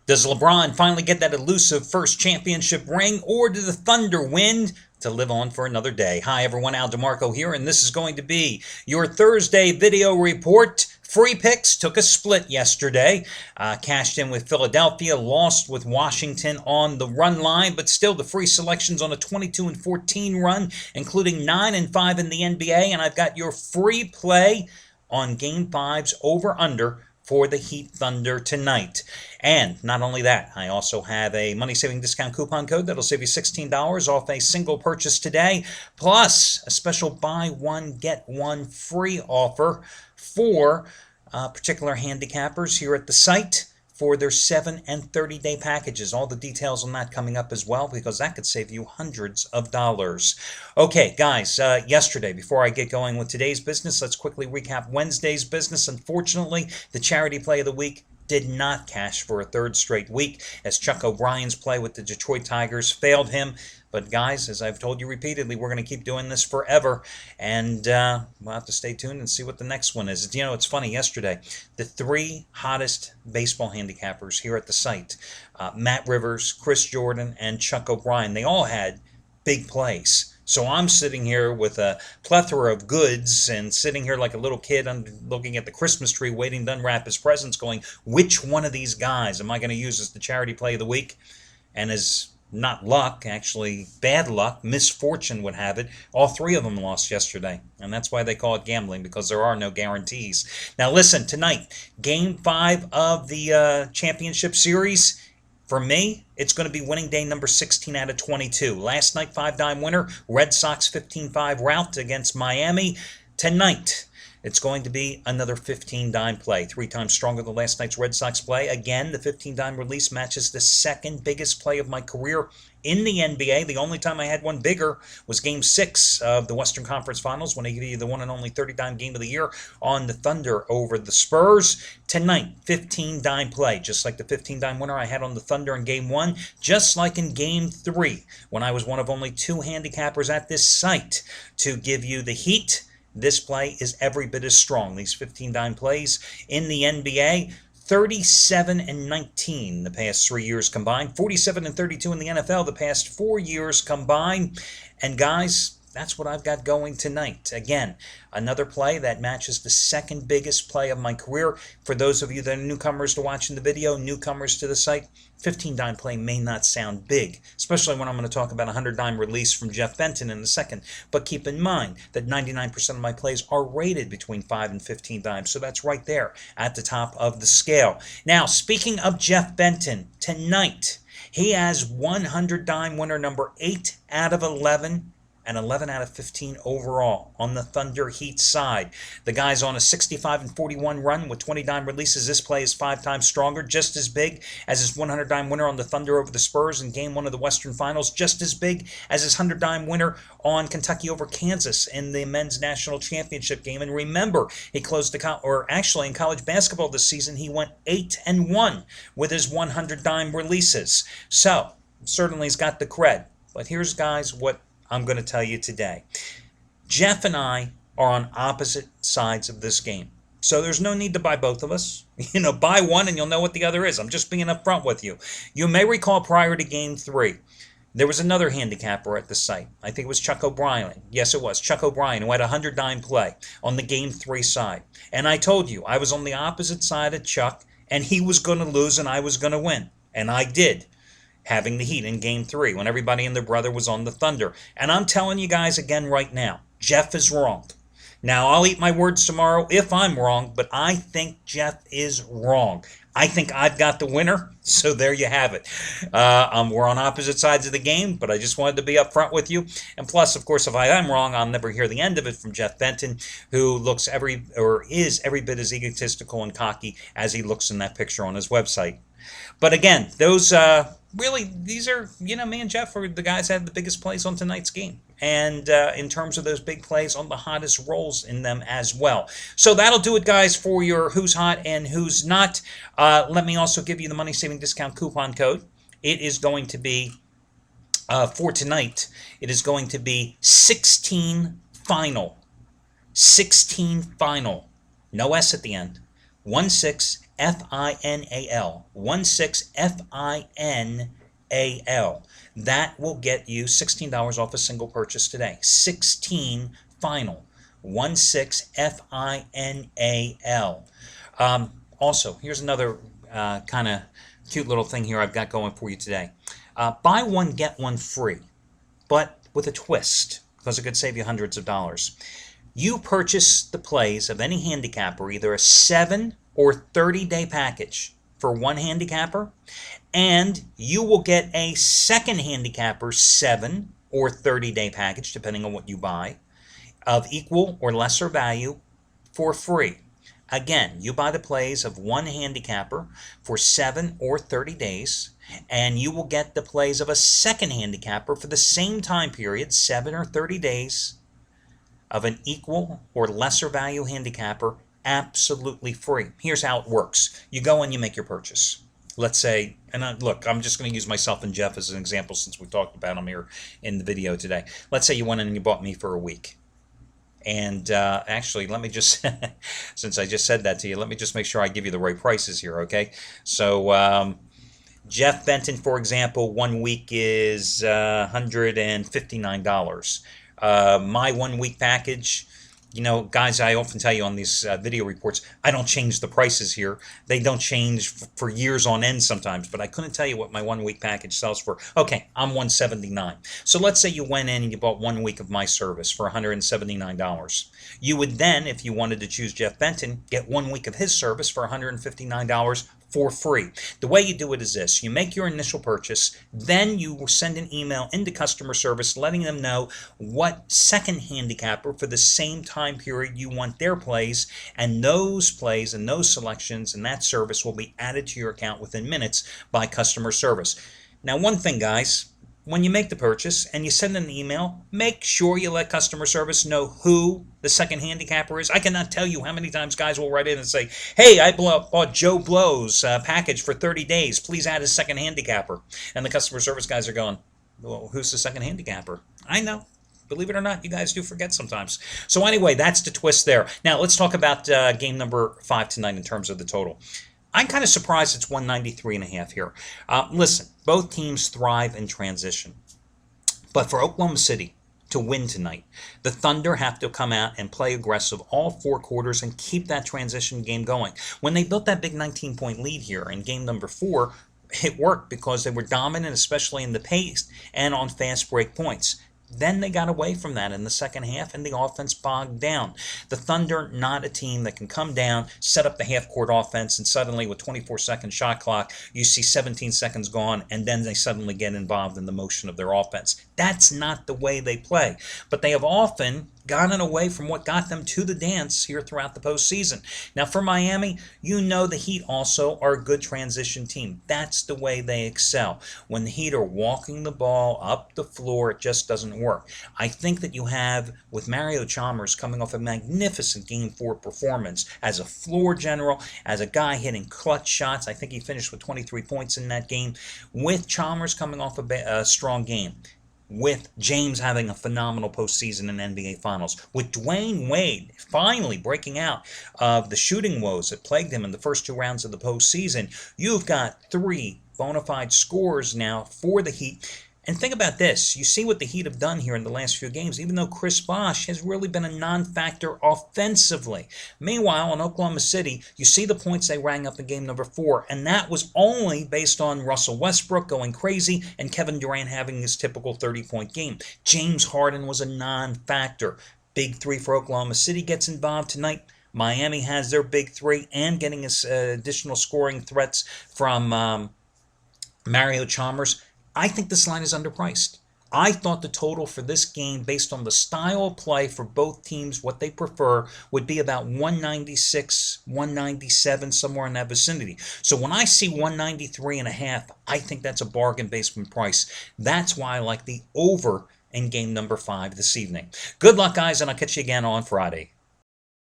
Does LeBron finally get that elusive first championship ring, or do the Thunder win to live on for another day? Hi, everyone. Al DeMarco here, and this is going to be your Thursday video report. Free picks took a split yesterday. Cashed in with Philadelphia, lost with Washington on the run line, but still the free selections on a 22-14 run, including 9-5 in the NBA. And I've got your free play on Game 5's over-under for the Heat Thunder tonight. And not only that, I also have a money-saving discount coupon code that'll save you $16 off a single purchase today, plus a special buy one, get one free offer for particular handicappers here at the site for their 7 and 30-day packages. All the details on that coming up as well, because that could save you hundreds of dollars. Okay, guys, yesterday, before I get going with today's business, let's quickly recap Wednesday's business. Unfortunately, the charity play of the week did not cash for a third straight week, as Chuck O'Brien's play with the Detroit Tigers failed him. But guys, as I've told you repeatedly, we're going to keep doing this forever, and we'll have to stay tuned and see what the next one is. You know, it's funny, yesterday, the three hottest baseball handicappers here at the site, Matt Rivers, Chris Jordan, and Chuck O'Brien, they all had big plays. So I'm sitting here with a plethora of goods and sitting here like a little kid looking at the Christmas tree waiting to unwrap his presents, going, which one of these guys am I going to use as the charity play of the week? And as not luck, actually bad luck, misfortune would have it, all three of them lost yesterday. And that's why they call it gambling, because there are no guarantees. Now listen, tonight, Game 5 of the championship series. For me, it's going to be winning day number 16 out of 22. Last night, 5-dime winner, Red Sox 15-5 rout against Miami. Tonight, it's going to be another 15-dime play, 3 times stronger than last night's Red Sox play. Again, the 15-dime release matches the second biggest play of my career in the NBA. The only time I had one bigger was Game 6 of the Western Conference Finals, when I gave you the one and only 30-dime game of the year on the Thunder over the Spurs. Tonight, 15-dime play, just like the 15-dime winner I had on the Thunder in Game 1, just like in Game 3, when I was one of only 2 handicappers at this site to give you the Heat. This play is every bit as strong. These 15-dime plays in the NBA, 37-19 the past 3 years combined, 47-32 in the NFL the past 4 years combined. And guys, that's what I've got going tonight. Again, another play that matches the second biggest play of my career. For those of you that are newcomers to watching the video, newcomers to the site, 15-dime play may not sound big, especially when I'm going to talk about a 100-dime release from Jeff Benton in a second. But keep in mind that 99% of my plays are rated between 5 and 15 dimes, so that's right there at the top of the scale. Now, speaking of Jeff Benton, tonight he has 100-dime winner number 8 out of 11. And 11 out of 15 overall on the Thunder Heat side. The guy's on a 65-41 run with 20-dime releases. This play is 5 times stronger, just as big as his 100-dime winner on the Thunder over the Spurs in Game 1 of the Western Finals, just as big as his 100-dime winner on Kentucky over Kansas in the men's national championship game. And remember, he closed in college basketball this season, he went 8-1 with his 100-dime releases. So, certainly he's got the cred. But here's, guys, what I'm going to tell you today. Jeff and are on opposite sides of this game. So there's no need to buy both of us. You know, buy one and you'll know what the other is. I'm just being upfront with you. You may recall prior to Game 3, there was another handicapper at the site. I think it was Chuck O'Brien. Yes, it was Chuck O'Brien, who had a 100-dime play on the Game 3 side. And I told you, I was on the opposite side of Chuck, and he was going to lose and I was going to win. And I did, having the Heat in Game 3 when everybody and their brother was on the Thunder. And I'm telling you guys again right now, Jeff is wrong. Now, I'll eat my words tomorrow if I'm wrong, but I think Jeff is wrong. I think I've got the winner, so there you have it. We're on opposite sides of the game, but I just wanted to be upfront with you. And plus, of course, if I am wrong, I'll never hear the end of it from Jeff Benton, who is every bit as egotistical and cocky as he looks in that picture on his website. But again, these are, me and Jeff are the guys that had the biggest plays on tonight's game. And in terms of those big plays, on the hottest rolls in them as well. So that'll do it, guys, for your who's hot and who's not. Let me also give you the money-saving discount coupon code. It is going to be, for tonight, it is going to be 16 final. 16 final. No S at the end. 16 Final. 16Final. That will get you $16 off a single purchase today. 16 Final. 16Final. Also, here's another kind of cute little thing here I've got going for you today. Buy one, get one free, but with a twist, because it could save you hundreds of dollars. You purchase the plays of any handicapper, either a 7 or 30-day package for one handicapper, and you will get a second handicapper 7 or 30-day package, depending on what you buy, of equal or lesser value for free. Again, you buy the plays of one handicapper for 7 or 30 days, and you will get the plays of a second handicapper for the same time period, 7 or 30 days, of an equal or lesser value handicapper, absolutely free. Here's how it works. You go and you make your purchase. Let's say, and look, I'm just going to use myself and Jeff as an example since we talked about him here in the video today. Let's say you went in and you bought me for a week. And actually, let me just, since I just said that to you, let me just make sure I give you the right prices here, okay? So Jeff Benton, for example, 1 week is $159. My 1 week package, you know, guys, I often tell you on these video reports, I don't change the prices here. They don't change for years on end sometimes, but I couldn't tell you what my 1 week package sells for. Okay, I'm $179. So let's say you went in and you bought 1 week of my service for $179. You would then, if you wanted to choose Jeff Benton, get 1 week of his service for $159 for free. The way you do it is this. You make your initial purchase, then you will send an email into customer service letting them know what second handicapper for the same time period you want their plays, and those plays and those selections and that service will be added to your account within minutes by customer service. Now, one thing, guys, when you make the purchase and you send an email, make sure you let customer service know who the second handicapper is. I cannot tell you how many times guys will write in and say, hey, I bought Joe Blow's package for 30 days. Please add a second handicapper. And the customer service guys are going, well, who's the second handicapper? I know. Believe it or not, you guys do forget sometimes. So anyway, that's the twist there. Now, let's talk about game number 5 tonight in terms of the total. I'm kind of surprised it's 193.5 here. Listen, both teams thrive in transition. But for Oklahoma City to win tonight, the Thunder have to come out and play aggressive all 4 quarters and keep that transition game going. When they built that big 19-point lead here in game number 4, it worked because they were dominant, especially in the pace and on fast break points. Then they got away from that in the second half, and the offense bogged down. The Thunder, not a team that can come down, set up the half-court offense, and suddenly with 24-second shot clock, you see 17 seconds gone, and then they suddenly get involved in the motion of their offense. That's not the way they play. But they have often gotten away from what got them to the dance here throughout the postseason. Now, for Miami, you know the Heat also are a good transition team. That's the way they excel. When the Heat are walking the ball up the floor, it just doesn't work. I think that you have, with Mario Chalmers coming off a magnificent Game 4 performance as a floor general, as a guy hitting clutch shots. I think he finished with 23 points in that game. With Chalmers coming off a strong game, with James having a phenomenal postseason in NBA Finals, with Dwayne Wade finally breaking out of the shooting woes that plagued him in the first 2 rounds of the postseason, you've got 3 bona fide scorers now for the Heat. And think about this. You see what the Heat have done here in the last few games, even though Chris Bosh has really been a non-factor offensively. Meanwhile, in Oklahoma City, you see the points they rang up in game number 4, and that was only based on Russell Westbrook going crazy and Kevin Durant having his typical 30-point game. James Harden was a non-factor. Big 3 for Oklahoma City gets involved tonight. Miami has their big 3 and getting additional scoring threats from Mario Chalmers. I think this line is underpriced. I thought the total for this game, based on the style of play for both teams, what they prefer, would be about 196, 197, somewhere in that vicinity. So when I see 193.5, I think that's a bargain basement price. That's why I like the over in game number 5 this evening. Good luck, guys, and I'll catch you again on Friday.